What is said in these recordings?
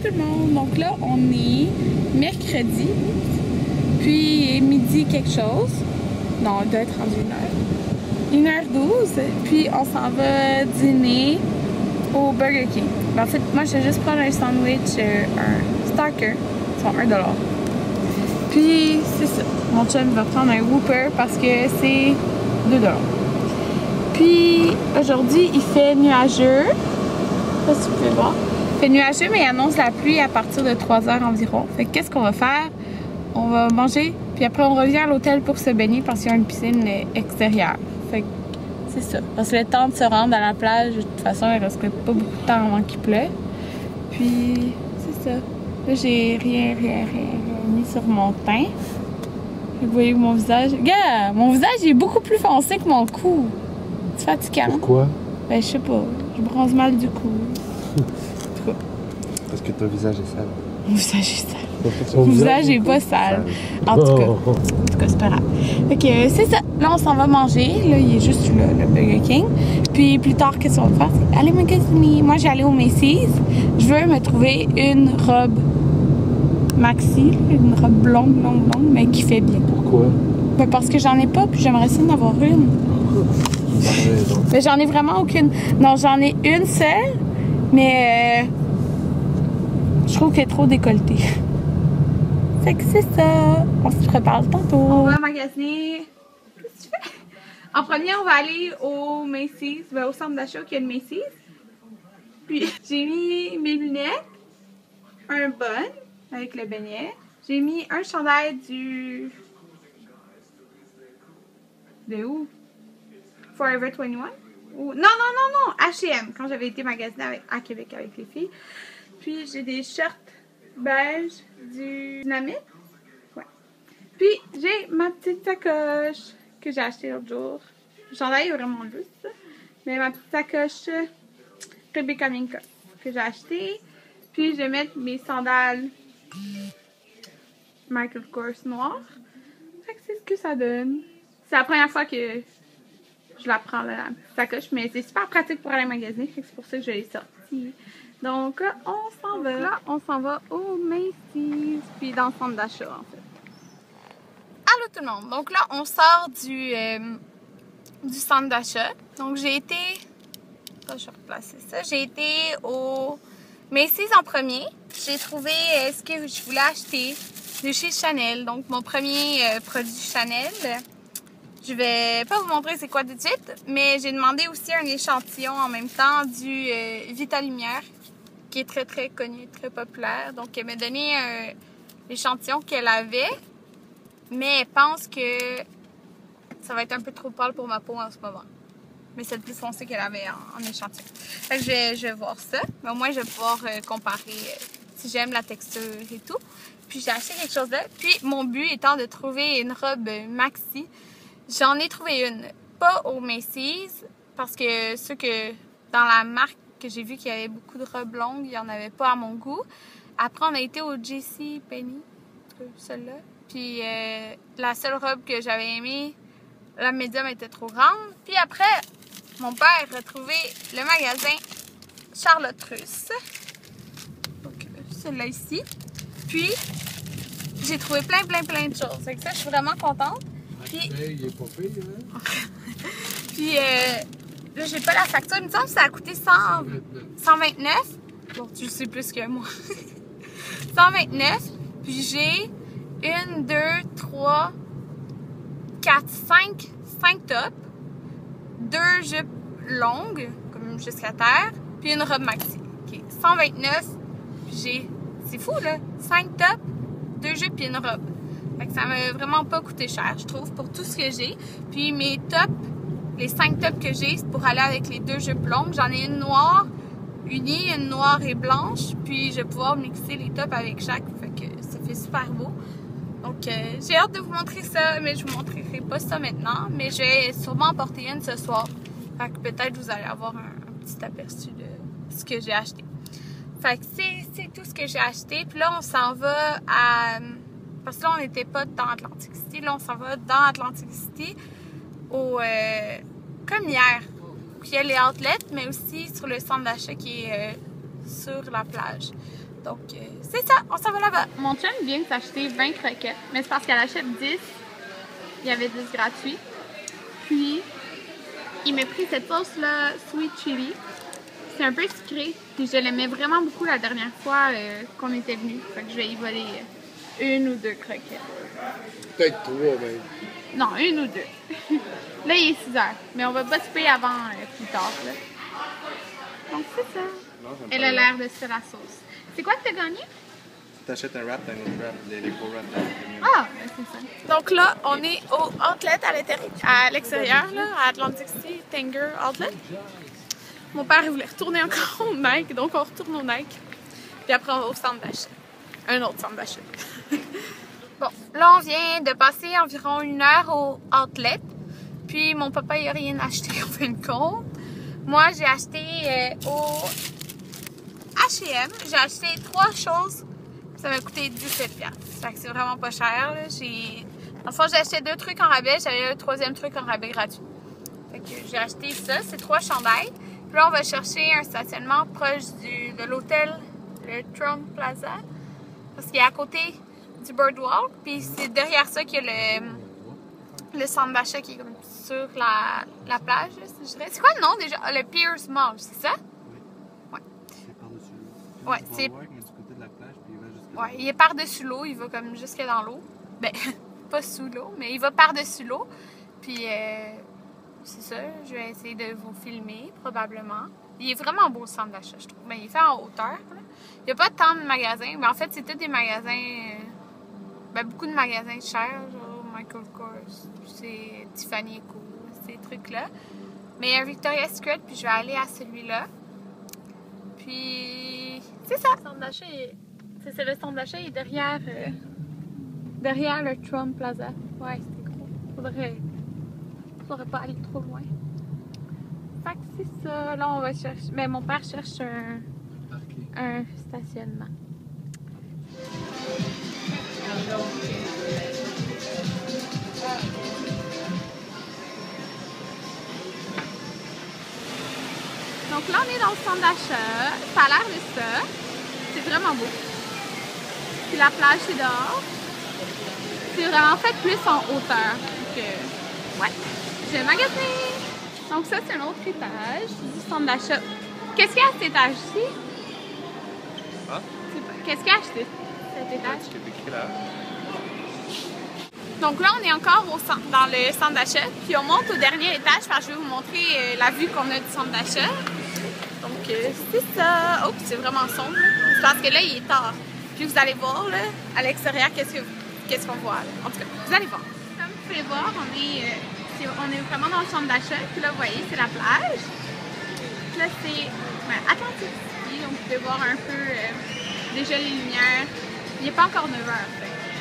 tout le monde! Donc là, on est mercredi, puis midi quelque chose. Non, il doit être rendu 1h12, puis on s'en va dîner au Burger King. En fait, moi, je vais juste prendre un sandwich, un Starker, ils sont 1$. Puis, c'est ça. Mon chum va prendre un Whopper parce que c'est 2$. Puis, aujourd'hui, il fait nuageux. Je sais pas si vous pouvez voir. Il fait nuageux, mais il annonce la pluie à partir de 3h environ. Fait que qu'est-ce qu'on va faire? On va manger, puis après, on revient à l'hôtel pour se baigner parce qu'il y a une piscine extérieure. Fait que c'est ça. Parce que le temps de se rendre à la plage, de toute façon, il reste pas beaucoup de temps avant qu'il pleut. Puis, c'est ça. Là, j'ai rien mis sur mon teint. Vous voyez mon visage? Regarde, mon visage il est beaucoup plus foncé que mon cou. C'est fatigant. Pourquoi? Ben, je sais pas. Je bronze mal du cou. Parce que ton visage est sale. Mon visage est sale. Mon visage est pas sale. En tout cas, c'est pas grave. Fait que c'est ça. Là, on s'en va manger. Là, il est juste là, le Burger King. Puis plus tard, qu'est-ce qu'on va faire? C'est aller magasiner. Moi, j'ai allé au Macy's. Je veux me trouver une robe maxi, une robe longue, mais qui fait bien. Pourquoi? Ben, parce que j'en ai pas, puis j'aimerais ça en avoir une. Mais j'en ai vraiment aucune. Non, j'en ai une seule, mais je trouve qu'elle est trop décolletée. Fait que c'est ça. On se prépare tantôt. On va magasiner. Qu'est-ce que tu fais? En premier, on va aller au Macy's, ben, au centre d'achat qui est le Macy's. Puis j'ai mis mes lunettes, un bun avec le beignet. J'ai mis un chandail du... De où? Forever 21? Ou... Non, H&M, quand j'avais été magasiner à Québec avec les filles. Puis j'ai des shorts beige du Dynamite. Ouais. Puis j'ai ma petite sacoche que j'ai achetée l'autre jour. Le chandail est vraiment juste. Mais ma petite sacoche Rebecca Minka que j'ai achetée. Puis je vais mettre mes sandales Michael Kors noires. Fait que c'est ce que ça donne. C'est la première fois que je la prends la sacoche, mais c'est super pratique pour aller magasiner. Fait que c'est pour ça que je l'ai sortie. Donc on s'en va. Là, on s'en va au Macy's, puis dans le centre d'achat en fait. Allô tout le monde! Donc là, on sort du centre d'achat. Donc j'ai été... je vais replacer ça. J'ai été au Macy's en premier. J'ai trouvé ce que je voulais acheter de chez Chanel. Donc mon premier produit Chanel. Je vais pas vous montrer c'est quoi tout de suite, mais j'ai demandé aussi un échantillon en même temps du Vita Lumière, qui est très très connu, très populaire. Donc elle m'a donné l'échantillon qu'elle avait, mais elle pense que ça va être un peu trop pâle pour ma peau en ce moment. Mais c'est le plus foncé qu'elle avait en échantillon. Fait que je vais voir ça. Mais au moins, je vais pouvoir comparer si j'aime la texture et tout. Puis j'ai acheté quelque chose là. Puis mon but étant de trouver une robe maxi. J'en ai trouvé une. Pas au Macy's. Parce que ceux que dans la marque que j'ai vu qu'il y avait beaucoup de robes longues, il n'y en avait pas à mon goût. Après, on a été au JCPenney. Celle-là. Puis la seule robe que j'avais aimée, la médium était trop grande. Puis après, mon père a trouvé le magasin Charlotte Russe. Donc, celle-là ici. Puis, j'ai trouvé plein de choses. Fait que ça, je suis vraiment contente. Puis, il est pas pire, hein? puis là, j'ai pas la facture. Il me semble que ça a coûté 129. Bon, tu le sais plus que moi. 129. Puis, j'ai 1, 2, 3, 4, 5 tops, 2 jupes longues, comme jusqu'à terre, puis une robe maxi. Okay. 129, puis j'ai, c'est fou là, 5 tops, 2 jupes puis une robe. Fait que ça m'a vraiment pas coûté cher, je trouve, pour tout ce que j'ai. Puis mes tops, les 5 tops que j'ai, c'est pour aller avec les 2 jupes longues. J'en ai une noire, unie, une noire et blanche, puis je vais pouvoir mixer les tops avec chaque, fait que ça fait super beau. Donc, j'ai hâte de vous montrer ça, mais je vous montrerai pas ça maintenant. Mais je vais sûrement en porter une ce soir. Fait que peut-être vous allez avoir un petit aperçu de ce que j'ai acheté. Fait que c'est tout ce que j'ai acheté. Puis là, on s'en va à... Parce que là, on n'était pas dans Atlantic City. Là, on s'en va dans Atlantic City au... comme hier. Puis il y a les outlets, mais aussi sur le centre d'achat qui est sur la plage. Donc, c'est ça, on s'en va là-bas. Mon chum vient de s'acheter 20 croquettes, mais c'est parce qu'elle achète 10. Il y avait 10 gratuits. Puis, il m'a pris cette sauce-là, Sweet Chili. C'est un peu sucré, puis je l'aimais vraiment beaucoup la dernière fois qu'on était venus. Fait que je vais y voler une ou deux croquettes. Peut-être 3 même. Non, une ou deux. Là, il est 6 heures, mais on va pas souper avant plus tard. Là. Donc, c'est ça. Non, Elle a l'air de se faire la sauce. C'est quoi que t'as gagné? Tu t'achètes un wrap, t'as un autre wrap, les gros wraps dans le Ah, ben c'est ça. Donc là, on est au outlet à l'extérieur, là, à Atlantic City, Tanger Outlet. Mon père, il voulait retourner encore au Nike, donc on retourne au Nike. Puis après, on va au centre d'achat. Un autre centre d'achat. Bon, là, on vient de passer environ 1 heure au outlet. Puis mon papa, il n'a rien acheté en fin de compte. Moi, j'ai acheté au H&M. J'ai acheté 3 choses. Ça m'a coûté 17$. Fait que c'est vraiment pas cher. Enfin, j'ai acheté 2 trucs en rabais. J'avais le 3e truc en rabais gratuit. Fait que j'ai acheté ça. C'est 3 chandails. Puis là, on va chercher un stationnement proche de l'hôtel, le Trump Plaza. Parce qu'il est à côté du Birdwalk. Puis c'est derrière ça qu'il y a le centre d'achat qui est comme sur la plage, je dirais. C'est quoi le nom déjà? Le Pierce Mall, c'est ça? Ouais. C'est par-dessus l'eau. Ouais, c'est... Du côté de la plage, puis il va jusqu'à... Ouais, il est par-dessus l'eau, il va comme jusque dans l'eau. Ben, pas sous l'eau, mais il va par-dessus l'eau. Puis, c'est ça, je vais essayer de vous filmer, probablement. Il est vraiment beau, le centre d'achat, je trouve. Mais il est fait en hauteur, là. Il n'y a pas tant de magasins, mais en fait, c'est tous des magasins... ben, beaucoup de magasins chers, genre Michael Kors, c'est Tiffany & Co, ces trucs-là. Mais il y a un Victoria's Secret, puis je vais aller à celui-là. Puis, c'est ça. Le centre d'achat, c'est le centre d'achat, il est derrière le Trump Plaza. Ouais, c'est gros. Faudrait pas aller trop loin. Fait que c'est ça. Là, on va chercher. Mais mon père cherche un stationnement. Donc là, on est dans le centre d'achat. Ça a l'air de ça. C'est vraiment beau. Puis la plage, c'est dehors. C'est vraiment fait plus en hauteur. Donc, ouais. J'ai magasiné. Donc ça, c'est un autre étage du centre d'achat. Qu'est-ce qu'il y a à cet étage-ci? Ah? Qu'est-ce qu'il y a à cet étage? C'est écrit là. Donc là, on est encore dans le centre d'achat. Puis on monte au dernier étage parce que je vais vous montrer la vue qu'on a du centre d'achat. Donc c'est ça. Oh, c'est vraiment sombre. C'est parce que là, il est tard. Puis vous allez voir là, à l'extérieur qu'est-ce qu'on voit. Là. En tout cas, vous allez voir. Comme vous pouvez voir, on est vraiment dans le centre d'achat. Puis là, vous voyez, c'est la plage. Puis là, c'est Atlantic City. Donc vous pouvez voir un peu déjà les lumières. Il n'est pas encore 9h.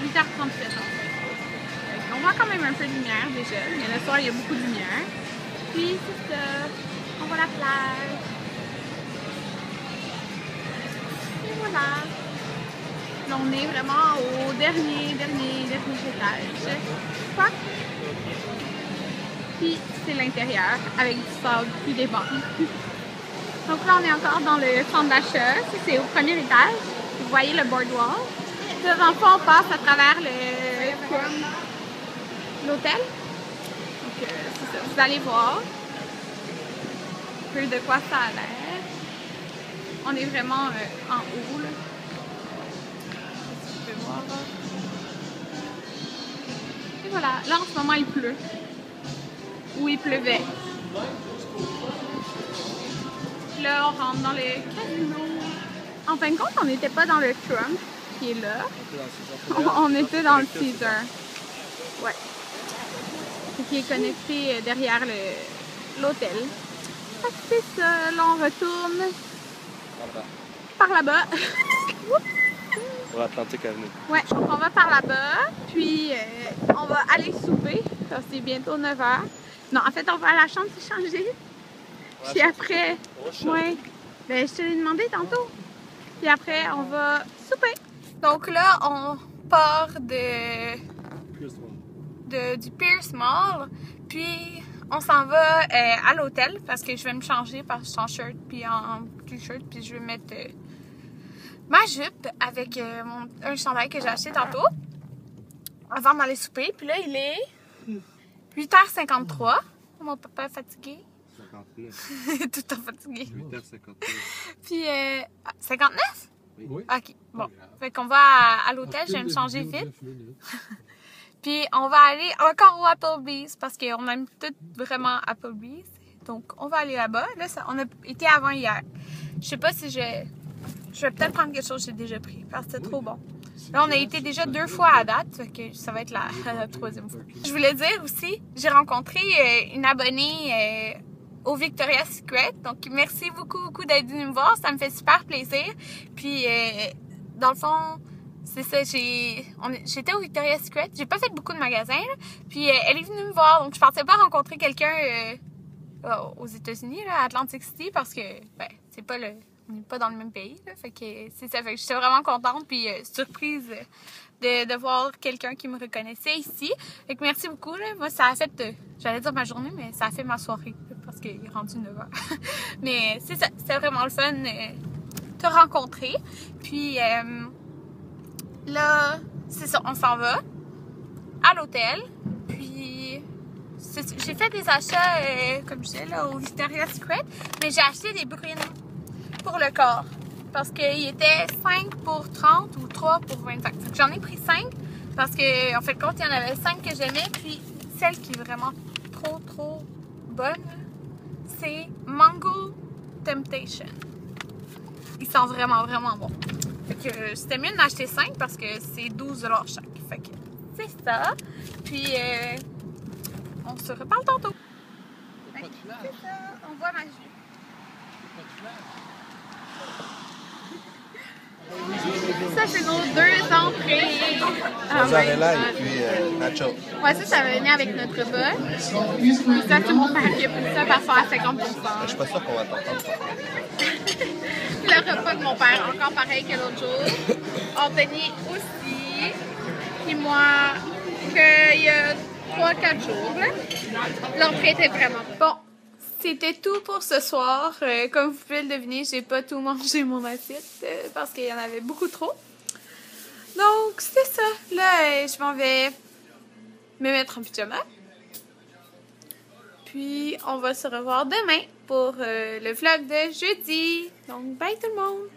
8h37 en fait. On voit quand même un peu de lumière déjà, mais le soir il y a beaucoup de lumière. Puis c'est ça, on voit la plage. Et voilà. Là, on est vraiment au dernier étage. Quoi? Puis c'est l'intérieur avec du sable puis des bancs. Donc là on est encore dans le centre d'achat. C'est au premier étage. Vous voyez le boardwalk. Là, dans le fond, on passe à travers l'hôtel. Donc, c'est ça. Vous allez voir un peu de quoi ça a l'air. On est vraiment en haut, là. Si vous pouvez voir. Et voilà. Là, en ce moment, il pleut. Ou il pleuvait. Là, on rentre dans le casino. En fin de compte, on n'était pas dans le Trump qui est là. On était dans le Caesar. Ouais. Qui est connecté derrière l'hôtel. C'est ça. Là, on retourne par là-bas. Pour Atlantic Avenue. Ouais, donc on va par là-bas. Puis, on va aller souper. C'est bientôt 9h. Non, en fait, on va à la chambre s'échanger. Puis après, ouais, ben, je te l'ai demandé tantôt. Puis après, on va souper. Donc là, on part du Pierce Mall. Puis on s'en va à l'hôtel parce que je vais me changer par en shirt puis en t-shirt. Puis je vais mettre ma jupe avec un chandail que j'ai acheté tantôt avant d'aller souper. Puis là, il est 8h53. Mon papa est fatigué. 59. Tout le temps fatigué. 8h59. Puis 59? Oui. Ok, bon. Fait qu'on va à l'hôtel, je vais me changer vite. Puis on va aller encore au Applebee's parce qu'on aime tout vraiment Applebee's. Donc on va aller là-bas. Là, on a été avant hier. Je sais pas si je vais peut-être prendre quelque chose que j'ai déjà pris parce que c'est trop bon. Là, on a été déjà 2 fois à date, fait que ça va être la 3e fois. Je voulais dire aussi, j'ai rencontré une abonnée au Victoria's Secret. Donc, merci beaucoup d'être venue me voir. Ça me fait super plaisir. Puis, dans le fond, c'est ça, j'étais au Victoria's Secret. J'ai pas fait beaucoup de magasins, là. Puis, elle est venue me voir. Donc, je pensais pas rencontrer quelqu'un aux États-Unis, là, à Atlantic City, parce que, ben, c'est pas on n'est pas dans le même pays, là. Fait que c'est ça. Fait que j'étais vraiment contente. Puis, surprise de voir quelqu'un qui me reconnaissait ici. Fait que merci beaucoup, là. Moi, ça a fait, j'allais dire ma journée, mais ça a fait ma soirée, là, parce qu'il est rendu 9h. Mais c'est ça, c'était vraiment le fun de te rencontrer. Puis là, c'est ça, on s'en va à l'hôtel. Puis j'ai fait des achats, comme je disais, là, au Victoria's Secret, mais j'ai acheté des brunes pour le corps. Parce qu'il était 5 pour 30 ou 3 pour 25. Fait que j'en ai pris 5 parce que, en fait, compte, il y en avait 5 que j'aimais. Puis celle qui est vraiment trop bonne, c'est Mango Temptation. Ils sont vraiment bons. Fait que c'était mieux d'en acheter 5 parce que c'est 12$ chaque. Fait que c'est ça. Puis on se reparle tantôt. C'est ça, on voit ma jupe. Ça, c'est nos 2 entrées. Mozzarella et puis nacho. Ouais, ça va venir avec notre repas. Puis ça, c'est mon père qui a pris ça par à 50%. Je suis pas sûr qu'on va t'entendre. Le repas de mon père, encore pareil que l'autre jour. Anthony aussi. Puis moi, qu'il y a 3-4 jours. L'entrée était vraiment bon. C'était tout pour ce soir. Comme vous pouvez le deviner, j'ai pas tout mangé mon assiette parce qu'il y en avait beaucoup trop. Donc, c'est ça. Là, je m'en vais me mettre en pyjama. Puis, on va se revoir demain pour le vlog de jeudi. Donc, bye tout le monde!